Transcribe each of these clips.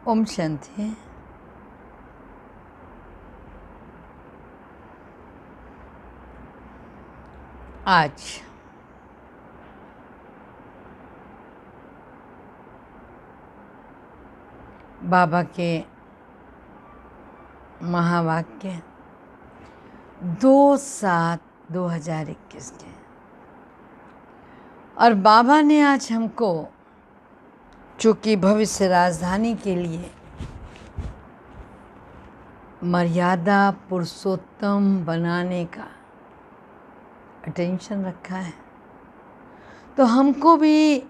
ओम शांति। आज बाबा के महावाक्य 2/7/2021 के, और बाबा ने आज हमको चूँकि भविष्य राजधानी के लिए मर्यादा पुरुषोत्तम बनाने का अटेंशन रखा है, तो हमको भी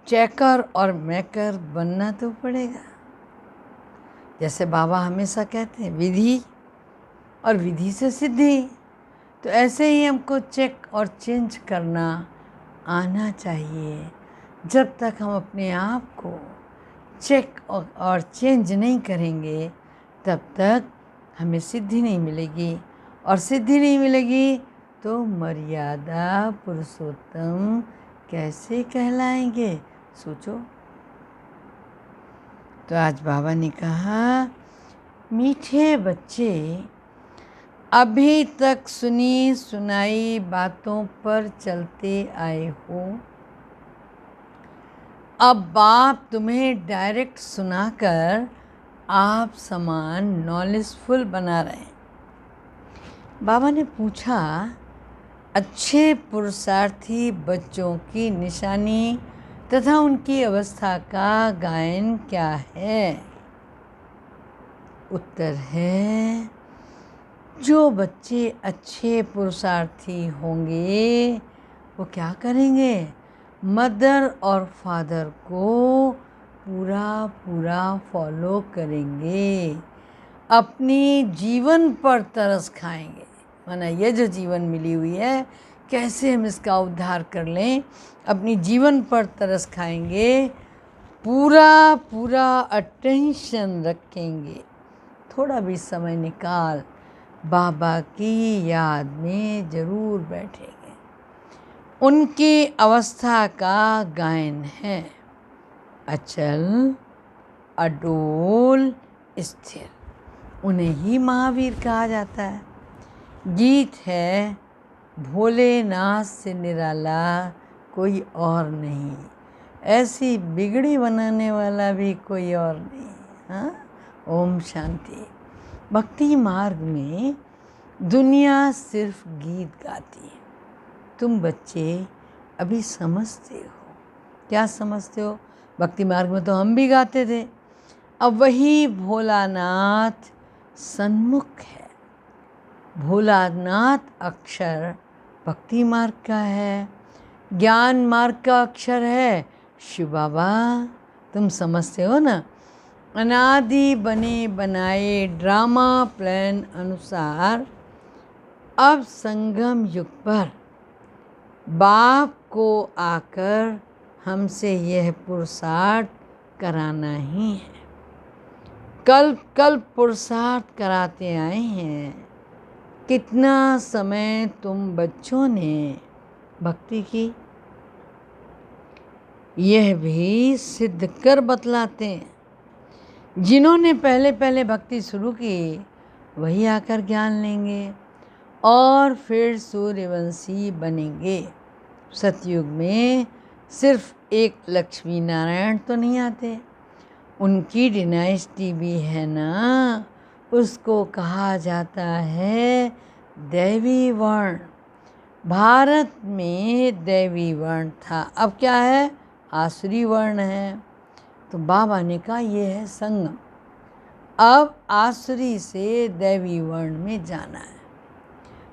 चेकर और मेकर बनना तो पड़ेगा। जैसे बाबा हमेशा कहते हैं विधि और विधि से सिद्धि, तो ऐसे ही हमको चेक और चेंज करना आना चाहिए। जब तक हम अपने आप को चेक और चेंज नहीं करेंगे तब तक हमें सिद्धि नहीं मिलेगी, और सिद्धि नहीं मिलेगी तो मर्यादा पुरुषोत्तम कैसे कहलाएंगे, सोचो। तो आज बाबा ने कहा, मीठे बच्चे, अभी तक सुनी सुनाई बातों पर चलते आए हो, अब बाप तुम्हें डायरेक्ट सुनाकर आप समान नॉलेजफुल बना रहे हैं। बाबा ने पूछा, अच्छे पुरुषार्थी बच्चों की निशानी तथा उनकी अवस्था का गायन क्या है? उत्तर है, जो बच्चे अच्छे पुरुषार्थी होंगे वो क्या करेंगे? मदर और फादर को पूरा फॉलो करेंगे, अपनी जीवन पर तरस खाएंगे। माना ये जो जीवन मिली हुई है, कैसे हम इसका उद्धार कर लें, अपनी जीवन पर तरस खाएंगे, पूरा अटेंशन रखेंगे। थोड़ा भी समय निकाल बाबा की याद में ज़रूर बैठेंगे। उनकी अवस्था का गायन है, अचल अडोल स्थिर। उन्हें ही महावीर कहा जाता है। गीत है, भोलेनाथ से निराला कोई और नहीं, ऐसी बिगड़ी बनाने वाला भी कोई और नहीं। हाँ, ओम शांति। भक्ति मार्ग में दुनिया सिर्फ गीत गाती है। तुम बच्चे अभी समझते हो। क्या समझते हो? भक्ति मार्ग में तो हम भी गाते थे। अब वही भोलानाथ सन्मुख है। भोलानाथ अक्षर भक्ति मार्ग का है, ज्ञान मार्ग का अक्षर है शिव बाबा। तुम समझते हो ना? अनादि बने बनाए ड्रामा प्लान अनुसार अब संगम युग पर बाप को आकर हमसे यह पुरुषार्थ कराना ही है। कल पुरुषार्थ कराते आए हैं। कितना समय तुम बच्चों ने भक्ति की, यह भी सिद्ध कर बतलाते हैं। जिन्होंने पहले भक्ति शुरू की वही आकर ज्ञान लेंगे और फिर सूर्यवंशी बनेंगे। सतयुग में सिर्फ एक लक्ष्मी नारायण तो नहीं आते, उनकी डिनाइस्टी भी है ना, उसको कहा जाता है दैवी वर्ण। भारत में दैवी वर्ण था, अब क्या है? आसुरी वर्ण है। तो बाबा ने कहा ये है संगम, अब आसुरी से दैवी वर्ण में जाना है।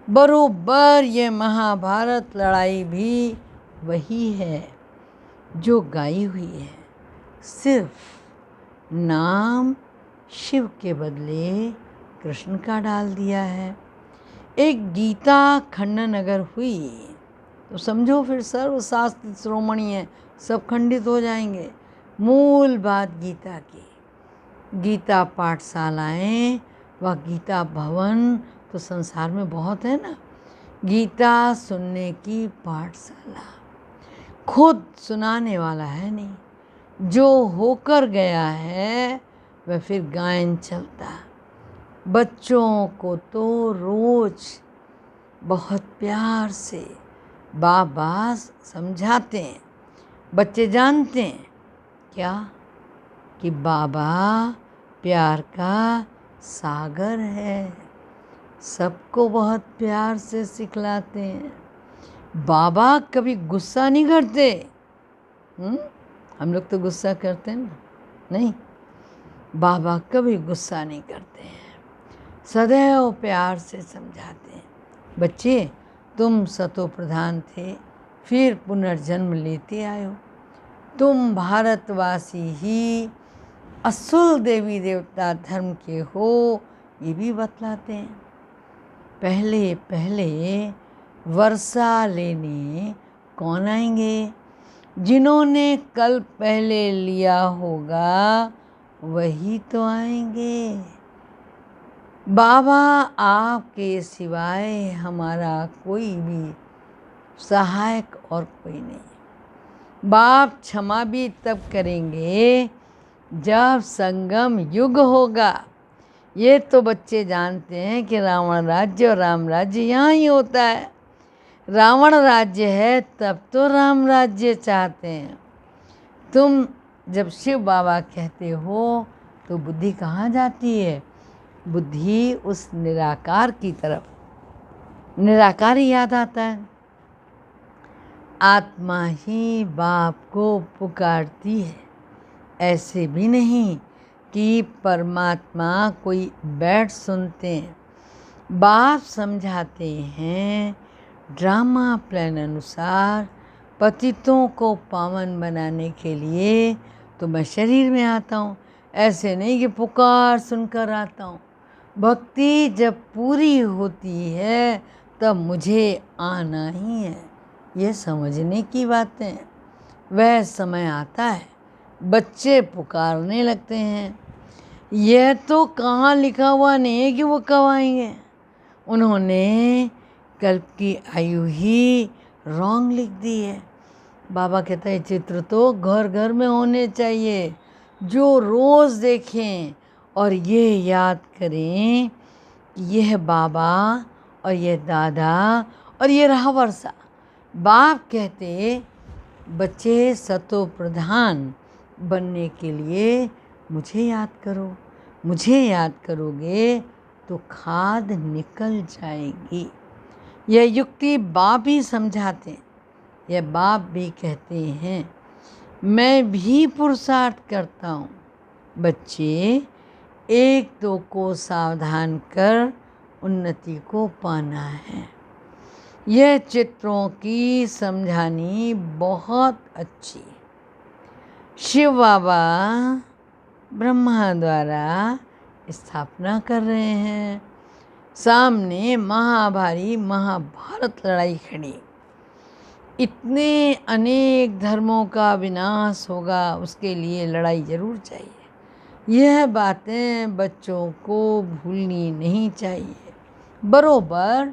बरोबर ये महाभारत लड़ाई भी वही है जो गाई हुई है, सिर्फ नाम शिव के बदले कृष्ण का डाल दिया है। एक गीता खंडन अगर हुई तो समझो फिर सर्वशास्त्र श्रोमणी है, सब खंडित हो जाएंगे। मूल बात गीता की, गीता पाठशालाएँ व गीता भवन तो संसार में बहुत है ना। गीता सुनने की पाठशाला, खुद सुनाने वाला है नहीं, जो होकर गया है वह फिर गायन चलता। बच्चों को तो रोज बहुत प्यार से बाबा समझाते हैं। बच्चे जानते हैं क्या कि बाबा प्यार का सागर है। सबको बहुत प्यार से सिखलाते हैं। बाबा कभी गुस्सा नहीं करते। हम लोग तो गुस्सा करते हैं ना, नहीं, बाबा कभी गुस्सा नहीं करते हैं, सदैव प्यार से समझाते हैं। बच्चे, तुम सतो प्रधान थे, फिर पुनर्जन्म लेते आए हो। तुम भारतवासी ही असुल देवी देवता धर्म के हो, ये भी बतलाते हैं। पहले पहले वर्षा लेने कौन आएंगे? जिन्होंने कल पहले लिया होगा वही तो आएंगे। बाबा आपके सिवाय हमारा कोई भी सहायक और कोई नहीं। बाप क्षमा भी तब करेंगे जब संगम युग होगा। ये तो बच्चे जानते हैं कि रावण राज्य और राम राज्य यहाँ ही होता है। रावण राज्य है तब तो राम राज्य चाहते हैं। तुम जब शिव बाबा कहते हो तो बुद्धि कहाँ जाती है? बुद्धि उस निराकार की तरफ, निराकार ही याद आता है। आत्मा ही बाप को पुकारती है। ऐसे भी नहीं कि परमात्मा कोई बैठ सुनते हैं। बाप समझाते हैं ड्रामा प्लान अनुसार पतितों को पावन बनाने के लिए तो मैं शरीर में आता हूँ। ऐसे नहीं कि पुकार सुनकर आता हूँ। भक्ति जब पूरी होती है तब मुझे आना ही है। ये समझने की बातें हैं। वह समय आता है, बच्चे पुकारने लगते हैं। यह तो कहाँ लिखा हुआ नहीं है कि वो कब आएंगे। उन्होंने कल्प की आयु ही रॉन्ग लिख दी है। बाबा कहता है चित्र तो घर घर में होने चाहिए, जो रोज़ देखें और ये याद करें कि यह बाबा और यह दादा और ये रहा वर्षा। बाप कहते बच्चे सतो प्रधान बनने के लिए मुझे याद करो। मुझे याद करोगे तो खाद निकल जाएगी। यह युक्ति बाप ही समझाते हैं। यह बाप भी कहते हैं मैं भी पुरुषार्थ करता हूँ। बच्चे, एक दो को सावधान कर उन्नति को पाना है। यह चित्रों की समझानी बहुत अच्छी। शिव बाबा ब्रह्मा द्वारा स्थापना कर रहे हैं। सामने महाभारी महाभारत लड़ाई खड़ी। इतने अनेक धर्मों का विनाश होगा, उसके लिए लड़ाई जरूर चाहिए। यह बातें बच्चों को भूलनी नहीं चाहिए। बरोबर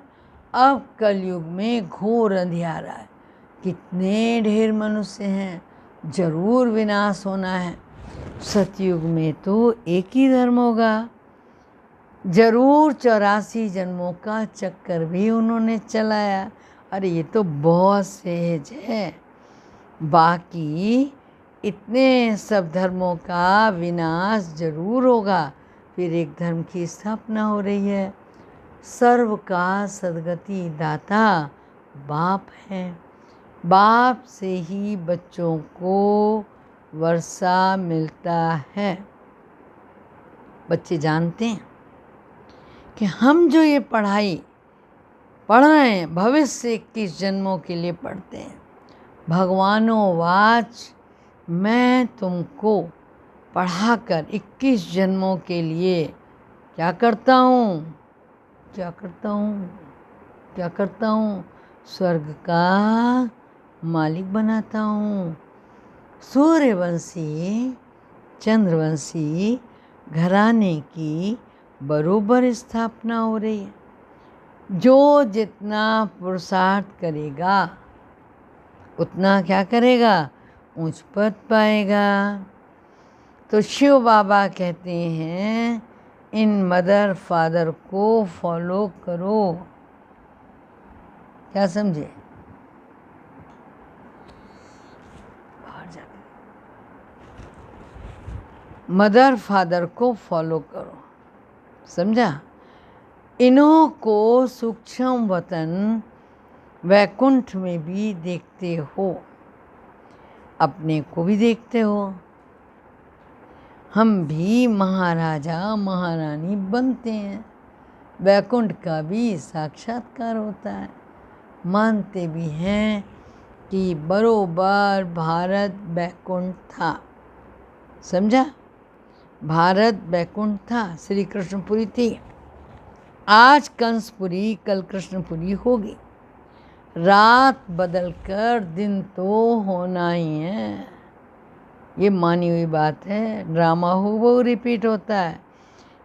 अब कलयुग में घोर अंधियारा है। कितने ढेर मनुष्य हैं, जरूर विनाश होना है। सतयुग में तो एक ही धर्म होगा। जरूर 84 जन्मों का चक्कर भी उन्होंने चलाया। अरे ये तो बहुत सहज है। बाकी इतने सब धर्मों का विनाश जरूर होगा, फिर एक धर्म की स्थापना हो रही है। सर्व का सद्गति दाता बाप है। बाप से ही बच्चों को वर्षा मिलता है। बच्चे जानते हैं कि हम जो ये पढ़ाई पढ़ रहे हैं भविष्य 21 जन्मों के लिए पढ़ते हैं। भगवानों वाच मैं तुमको पढ़ाकर 21 जन्मों के लिए क्या करता हूँ, क्या करता हूँ, क्या करता हूँ? स्वर्ग का मालिक बनाता हूँ। सूर्यवंशी चंद्रवंशी घराने की बरोबर स्थापना हो रही है। जो जितना पुरुषार्थ करेगा उतना क्या करेगा, ऊंच पद पाएगा। तो शिव बाबा कहते हैं इन मदर फादर को फॉलो करो। क्या समझे? बाहर जाकर मदर फादर को फॉलो करो, समझा? इन्हों को सूक्ष्म वतन वैकुंठ में भी देखते हो, अपने को भी देखते हो। हम भी महाराजा महारानी बनते हैं, वैकुंठ का भी साक्षात्कार होता है। मानते भी हैं कि बरोबर भारत वैकुंठ था, समझा? भारत वैकुंठ था, श्री कृष्णपुरी थी। आज कंसपुरी, कल कृष्णपुरी होगी। रात बदलकर दिन तो होना ही है, ये मानी हुई बात है। ड्रामा वो रिपीट होता है।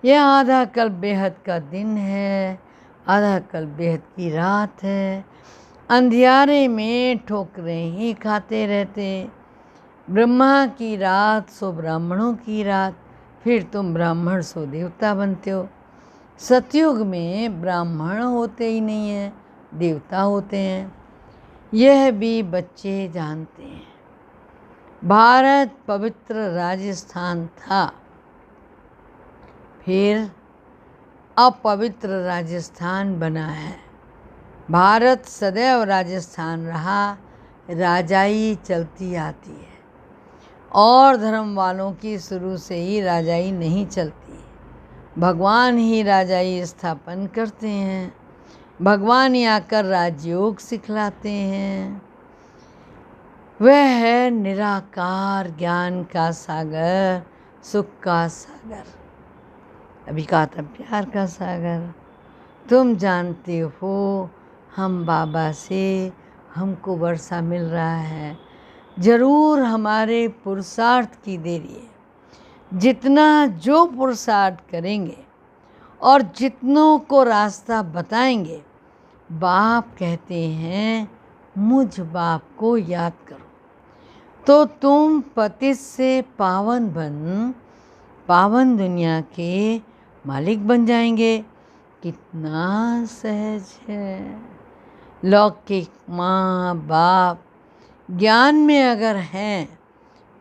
यह आधा कल बेहद का दिन है, आधा कल बेहद की रात है। अंधियारे में ठोकरें ही खाते रहते। ब्रह्मा की रात सो ब्राह्मणों की रात, फिर तुम ब्राह्मण सो देवता बनते हो। सतयुग में ब्राह्मण होते ही नहीं हैं, देवता होते हैं। यह भी बच्चे जानते हैं। भारत पवित्र राजस्थान था, फिर अपवित्र राजस्थान बना है। भारत सदैव राजस्थान रहा, राजाई चलती आती है। और धर्म वालों की शुरू से ही राजाई नहीं चलती, भगवान ही राजाई स्थापन करते हैं। भगवान ही आकर राजयोग सिखलाते हैं। वह है निराकार ज्ञान का सागर, सुख का सागर। अभी कहा था प्यार का सागर। तुम जानते हो हम बाबा से हमको वर्षा मिल रहा है, जरूर हमारे पुरुषार्थ की देरी है। जितना जो पुरुषार्थ करेंगे और जितनों को रास्ता बताएंगे, बाप कहते हैं मुझ बाप को याद करो, तो तुम पतित से पावन बन पावन दुनिया के मालिक बन जाएंगे। कितना सहज है। लौकिक माँ बाप ज्ञान में अगर हैं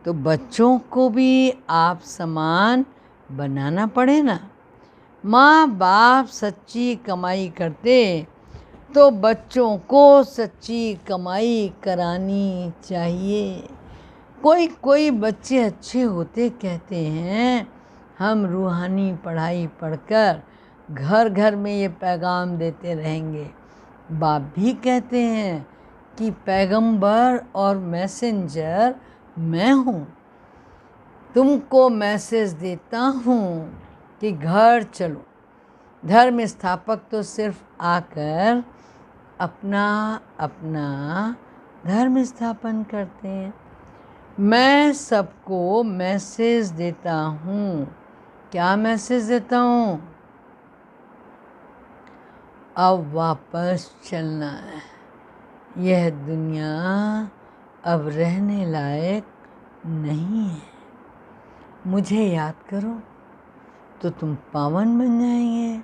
तो बच्चों को भी आप समान बनाना पड़े ना। माँ बाप सच्ची कमाई करते तो बच्चों को सच्ची कमाई करानी चाहिए। कोई कोई बच्चे अच्छे होते कहते हैं हम रूहानी पढ़ाई पढ़कर घर घर में ये पैगाम देते रहेंगे। बाप भी कहते हैं कि पैगंबर और मैसेंजर मैं हूँ, तुमको मैसेज देता हूँ कि घर चलो। धर्म स्थापक तो सिर्फ आकर अपना अपना धर्म स्थापन करते हैं। मैं सबको मैसेज देता हूँ। क्या मैसेज देता हूँ? अब वापस चलना है। यह दुनिया अब रहने लायक नहीं है। मुझे याद करो तो तुम पावन बन जाएंगे।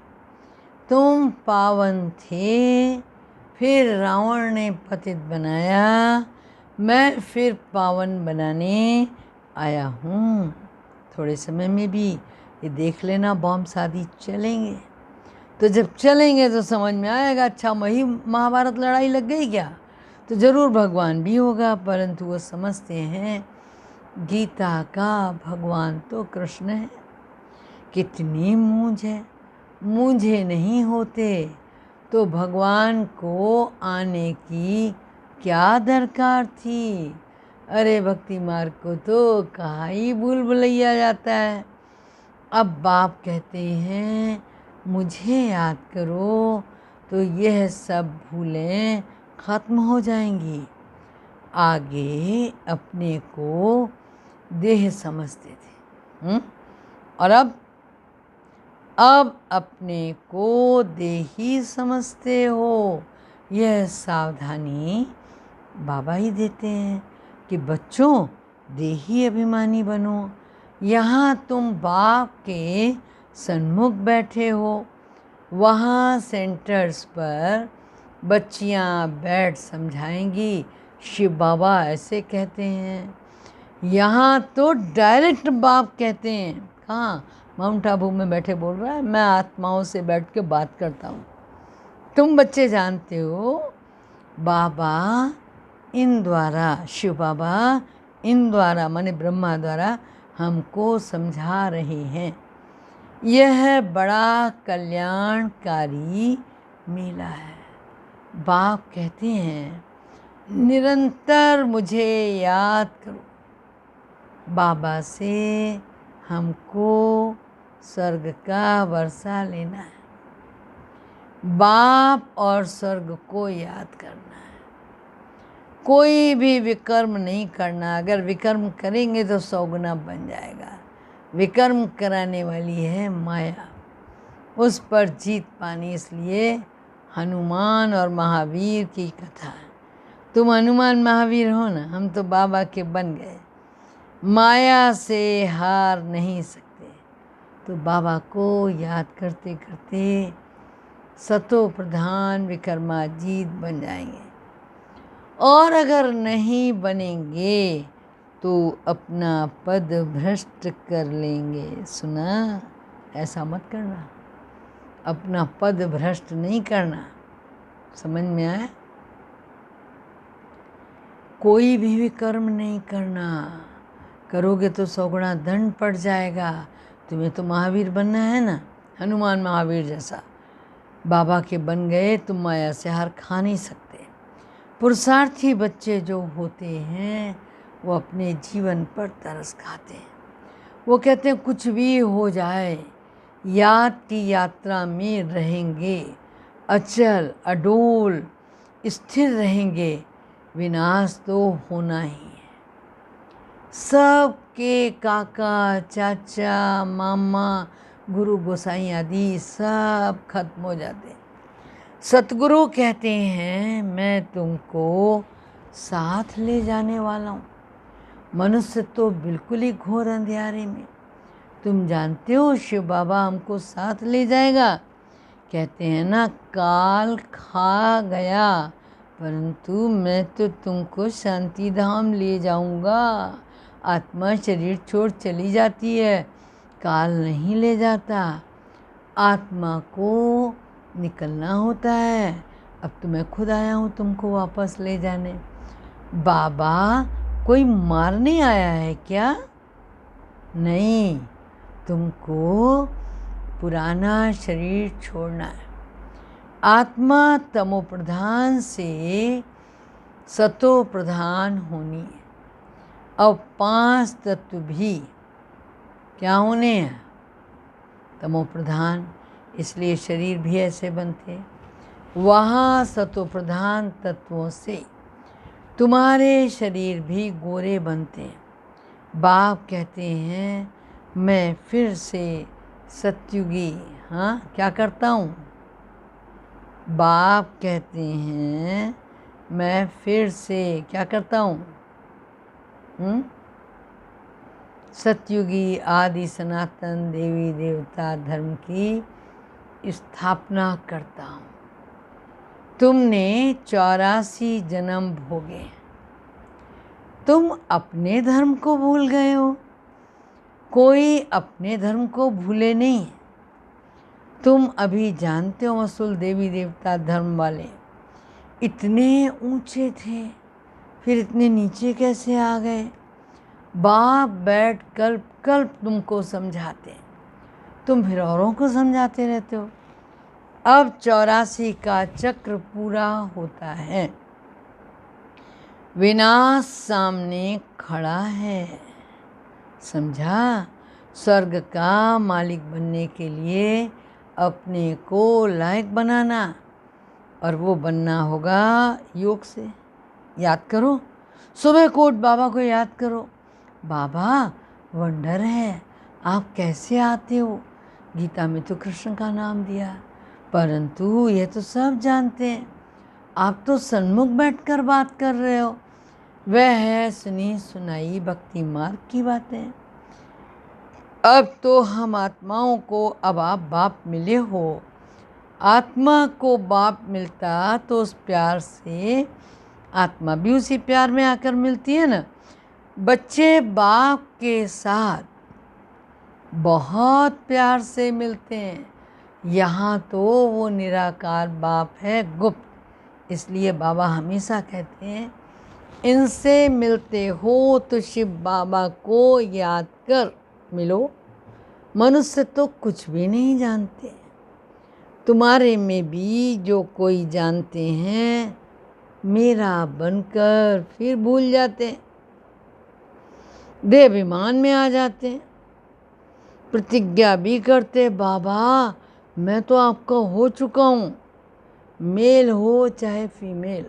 तुम पावन थे, फिर रावण ने पतित बनाया, मैं फिर पावन बनाने आया हूँ। थोड़े समय में भी ये देख लेना बॉम्ब शादी चलेंगे। तो जब चलेंगे तो समझ में आएगा अच्छा वही महाभारत लड़ाई लग गई क्या, तो ज़रूर भगवान भी होगा। परंतु वो समझते हैं गीता का भगवान तो कृष्ण है। कितनी मूंझ है। मूंझे नहीं होते तो भगवान को आने की क्या दरकार थी। अरे भक्ति मार्ग को तो कहाँ ही भूल भुलैया जाता है। अब बाप कहते हैं मुझे याद करो तो यह सब भूलें खत्म हो जाएंगी। आगे अपने को देह समझते थे और अब अपने को देही समझते हो। यह सावधानी बाबा ही देते हैं कि बच्चों देही अभिमानी बनो, यहाँ तुम बाप के सन्मुख बैठे हो, वहाँ सेंटर्स पर बच्चियाँ बैठ समझाएंगी। शिव बाबा ऐसे कहते हैं। यहाँ तो डायरेक्ट बाप कहते हैं। कहाँ? माउंट आबू में बैठे बोल रहा है, मैं आत्माओं से बैठ के बात करता हूँ। तुम बच्चे जानते हो बाबा इन द्वारा, शिव बाबा इन द्वारा माने ब्रह्मा द्वारा हमको समझा रहे हैं। यह बड़ा कल्याणकारी मेला है। बाप कहते हैं निरंतर मुझे याद करो। बाबा से हमको स्वर्ग का वर्षा लेना है, बाप और स्वर्ग को याद करना है। कोई भी विकर्म नहीं करना। अगर विकर्म करेंगे तो 100 गुना बन जाएगा। विकर्म कराने वाली है माया, उस पर जीत पानी। इसलिए हनुमान और महावीर की कथा है। तुम हनुमान महावीर हो ना, हम तो बाबा के बन गए। माया से हार नहीं सकते। तो बाबा को याद करते करते सतो प्रधान विक्रमाजीत बन जाएंगे। और अगर नहीं बनेंगे तो अपना पद भ्रष्ट कर लेंगे। सुना? ऐसा मत करना, अपना पद भ्रष्ट नहीं करना। समझ में आया? कोई भी कर्म नहीं करना। करोगे तो 100 गुना दंड पड़ जाएगा। तुम्हें तो महावीर बनना है ना, हनुमान महावीर जैसा। बाबा के बन गए तुम माया से हार खा नहीं सकते। पुरुषार्थी बच्चे जो होते हैं वो अपने जीवन पर तरस खाते हैं। वो कहते हैं कुछ भी हो जाए याद की यात्रा में रहेंगे, अचल अडोल स्थिर रहेंगे। विनाश तो होना ही है। सबके काका चाचा मामा गुरु गोसाई आदि सब खत्म हो जाते हैं। सतगुरु कहते हैं मैं तुमको साथ ले जाने वाला हूँ। मनुष्य तो बिल्कुल ही घोर अंधियारे में। तुम जानते हो शिव बाबा हमको साथ ले जाएगा। कहते हैं ना काल खा गया परंतु मैं तो तुमको शांति धाम ले जाऊंगा। आत्मा शरीर छोड़ चली जाती है, काल नहीं ले जाता। आत्मा को निकलना होता है। अब तो मैं खुद आया हूँ तुमको वापस ले जाने। बाबा कोई मारने आया है क्या? नहीं, तुमको पुराना शरीर छोड़ना है। आत्मा तमो प्रधान से सतो प्रधान होनी है। अब 5 तत्व भी क्या होने हैं? तमो प्रधान। इसलिए शरीर भी ऐसे बनते। वहाँ सतो प्रधान तत्वों से तुम्हारे शरीर भी गोरे बनते हैं। बाप कहते हैं मैं फिर से सत्युगी क्या करता हूँ? बाप कहते हैं मैं फिर से क्या करता हूँ? सतयुगी आदि सनातन देवी देवता धर्म की स्थापना करता हूँ। तुमने 84 जन्म भोगे। तुम अपने धर्म को भूल गए हो। कोई अपने धर्म को भूले नहीं। तुम अभी जानते हो मसूल देवी देवता धर्म वाले इतने ऊंचे थे, फिर इतने नीचे कैसे आ गए? बाप बैठ कल्प कल्प तुमको समझाते, तुम फिर औरों को समझाते रहते हो। अब 84 का चक्र पूरा होता है। विनाश सामने खड़ा है। समझा? स्वर्ग का मालिक बनने के लिए अपने को लायक बनाना, और वो बनना होगा योग से। याद करो, सुबह कोट बाबा को याद करो। बाबा वंडर है, आप कैसे आते हो? गीता में तो कृष्ण का नाम दिया, परंतु ये तो सब जानते हैं। आप तो सन्मुख बैठकर बात कर रहे हो। वह है सुनी सुनाई भक्ति मार्ग की बातें। अब तो हम आत्माओं को अब आप बाप मिले हो। आत्मा को बाप मिलता तो उस प्यार से आत्मा भी उसी प्यार में आकर मिलती है ना। बच्चे बाप के साथ बहुत प्यार से मिलते हैं। यहाँ तो वो निराकार बाप है, गुप्त। इसलिए बाबा हमेशा कहते हैं, इनसे मिलते हो तो शिव बाबा को याद कर मिलो। मनुष्य तो कुछ भी नहीं जानते, तुम्हारे में भी जो कोई जानते हैं मेरा बनकर फिर भूल जाते हैं, देहाभिमान में आ जाते हैं, प्रतिज्ञा भी करते, बाबा मैं तो आपका हो चुका हूँ। मेल हो चाहे फीमेल,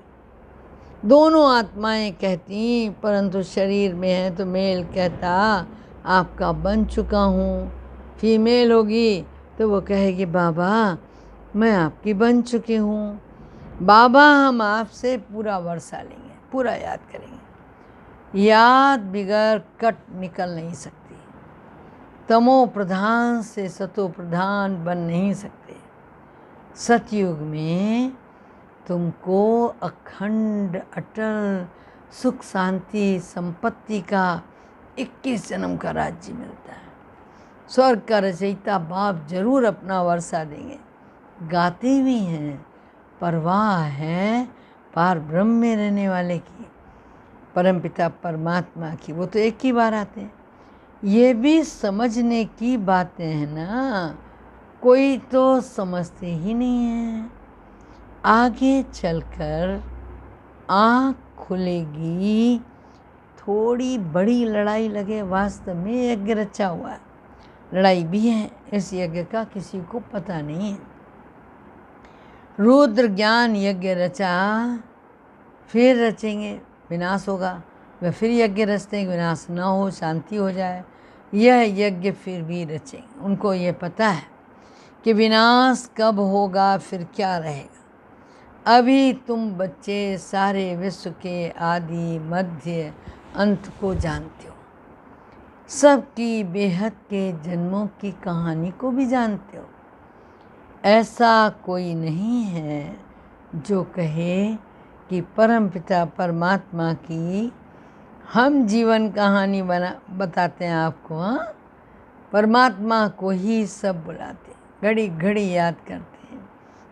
दोनों आत्माएं कहती, परंतु शरीर में है तो मेल कहता आपका बन चुका हूँ। फीमेल होगी तो वो कहेगी बाबा मैं आपकी बन चुकी हूँ। बाबा हम आपसे पूरा वर्षा लेंगे, पूरा याद करेंगे। याद बिगड़ कट निकल नहीं सकती। तमो प्रधान से सतो प्रधान बन नहीं सकते। सतयुग में तुमको अखंड अटल सुख शांति संपत्ति का 21 जन्म का राज्य मिलता है। स्वर्ग का रचयिता बाप जरूर अपना वर्षा देंगे। गाते भी हैं, परवाह है पार ब्रह्म में रहने वाले की, परमपिता परमात्मा की। वो तो एक ही बार आते हैं। ये भी समझने की बातें हैं ना, कोई तो समझते ही नहीं है। आगे चलकर आँख खुलेगी, थोड़ी बड़ी लड़ाई लगे। वास्तव में यज्ञ रचा हुआ है, लड़ाई भी है। इस यज्ञ का किसी को पता नहीं है। रुद्र ज्ञान यज्ञ रचा, फिर रचेंगे, विनाश होगा। वह फिर यज्ञ रचते हैं, विनाश न हो, शांति हो जाए। यह यज्ञ फिर भी रचेंगे। उनको ये पता है कि विनाश कब होगा, फिर क्या रहेगा। अभी तुम बच्चे सारे विश्व के आदि मध्य अंत को जानते हो, सबकी बेहद के जन्मों की कहानी को भी जानते हो। ऐसा कोई नहीं है जो कहे कि परमपिता परमात्मा की हम जीवन कहानी बताते हैं आपको। हाँ, परमात्मा को ही सब बुलाते, घड़ी घड़ी याद करते हैं।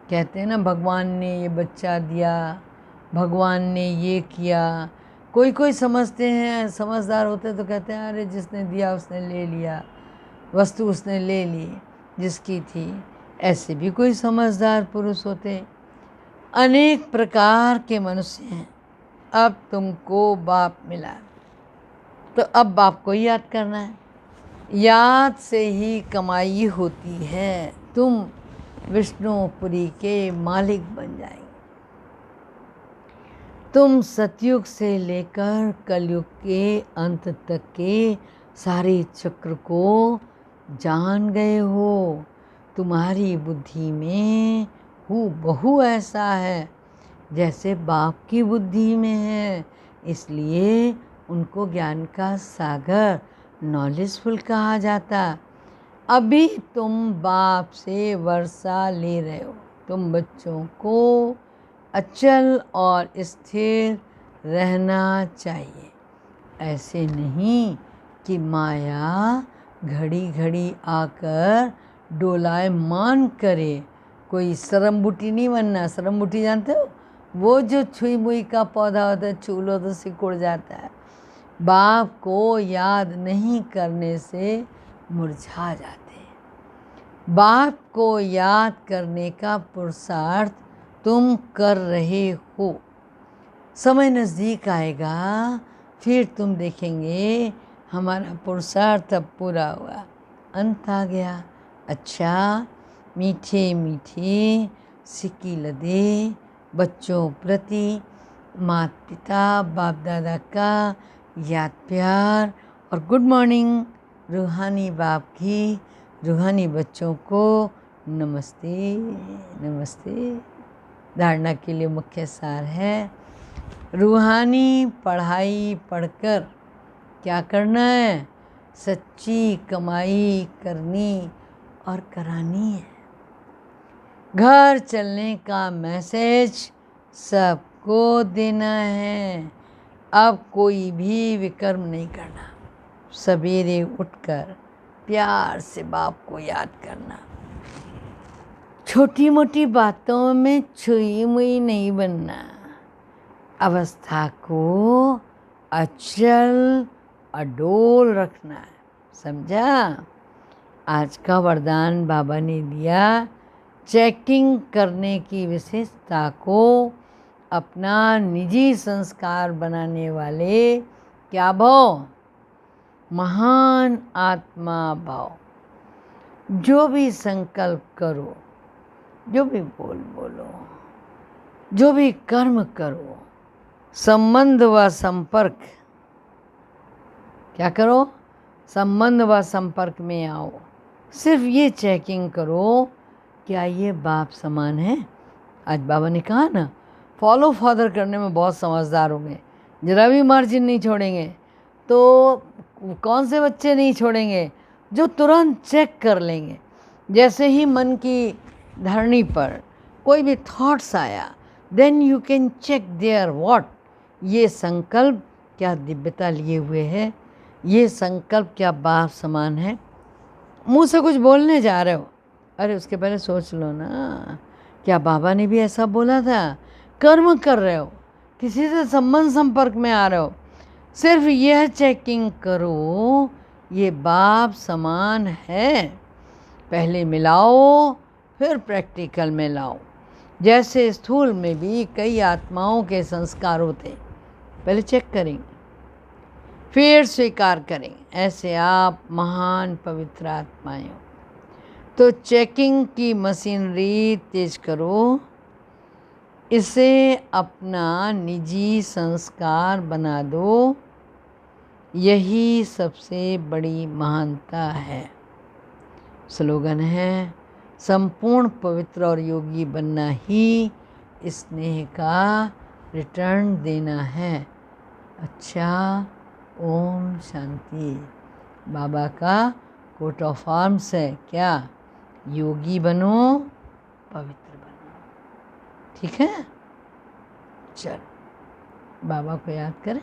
कहते हैं ना भगवान ने ये बच्चा दिया, भगवान ने ये किया। कोई कोई समझते हैं, समझदार होते तो कहते हैं अरे जिसने दिया उसने ले लिया, वस्तु उसने ले ली जिसकी थी। ऐसे भी कोई समझदार पुरुष होते। अनेक प्रकार के मनुष्य हैं। अब तुमको बाप मिला तो अब बाप को ही याद करना है। याद से ही कमाई होती है। तुम विष्णुपुरी के मालिक बन जाएंगे। तुम सतयुग से लेकर कलयुग के अंत तक के सारे चक्र को जान गए हो। तुम्हारी बुद्धि में हूबहू ऐसा है जैसे बाप की बुद्धि में है। इसलिए उनको ज्ञान का सागर, नॉलेजफुल कहा जाता। अभी तुम बाप से वर्षा ले रहे हो। तुम बच्चों को अचल और स्थिर रहना चाहिए। ऐसे नहीं कि माया घड़ी घड़ी आकर डोलायमान करे। कोई सरमबुटी नहीं बनना। सरमबुटी जानते हो, वो जो छुई मुई का पौधा होता है, छू लो तो सिकुड़ जाता है। बाप को याद नहीं करने से मुरझा जाते हैं। बाप को याद करने का पुरुषार्थ तुम कर रहे हो। समय नज़दीक आएगा, फिर तुम देखेंगे हमारा पुरुषार्थ अब पूरा हुआ, अंत आ गया। अच्छा, मीठे मीठे सिक्की लदे बच्चों प्रति माता पिता बाप दादा का याद प्यार और गुड मॉर्निंग। रूहानी बाप की रूहानी बच्चों को नमस्ते नमस्ते। धारणा के लिए मुख्य सार है, रूहानी पढ़ाई पढ़कर क्या करना है, सच्ची कमाई करनी और करानी है। घर चलने का मैसेज सबको देना है। अब कोई भी विकर्म नहीं करना। सवेरे उठकर प्यार से बाप को याद करना। छोटी मोटी बातों में छुई मुई नहीं बनना। अवस्था को अचल अडोल रखना है। समझा? आज का वरदान बाबा ने दिया, चेकिंग करने की विशेषता को अपना निजी संस्कार बनाने वाले क्या भाव? महान आत्मा भाव। जो भी संकल्प करो, जो भी बोलो, जो भी कर्म करो, संबंध व संपर्क, क्या करो? संबंध व संपर्क में आओ। सिर्फ ये चेकिंग करो, क्या ये बाप समान है? आज बाबा ने कहा ना, फॉलो फादर करने में बहुत समझदार होंगे, जरा भी मार्जिन नहीं छोड़ेंगे। तो कौन से बच्चे नहीं छोड़ेंगे? जो तुरंत चेक कर लेंगे। जैसे ही मन की धरनी पर कोई भी थॉट्स आया, then you can check there what, ये संकल्प क्या दिव्यता लिए हुए है? ये संकल्प क्या बाप समान है? मुंह से कुछ बोलने जा रहे हो, अरे उसके पहले सोच लो ना, क्या बाबा ने भी ऐसा बोला था? कर्म कर रहे हो, किसी से संबंध संपर्क में आ रहे हो, सिर्फ यह चेकिंग करो, ये बाप समान है। पहले मिलाओ, फिर प्रैक्टिकल में लाओ। जैसे स्थूल में भी कई आत्माओं के संस्कार होते, पहले चेक करेंगे, फिर स्वीकार करें। ऐसे आप महान पवित्र आत्माएं हो। तो चेकिंग की मशीनरी तेज करो, इसे अपना निजी संस्कार बना दो। यही सबसे बड़ी महानता है। स्लोगन है, संपूर्ण पवित्र और योगी बनना ही स्नेह का रिटर्न देना है। अच्छा, ओम शांति। बाबा का कोट ऑफ आर्म्स है क्या? योगी बनो, पवित्र बनो। ठीक है? चल, बाबा को याद करें।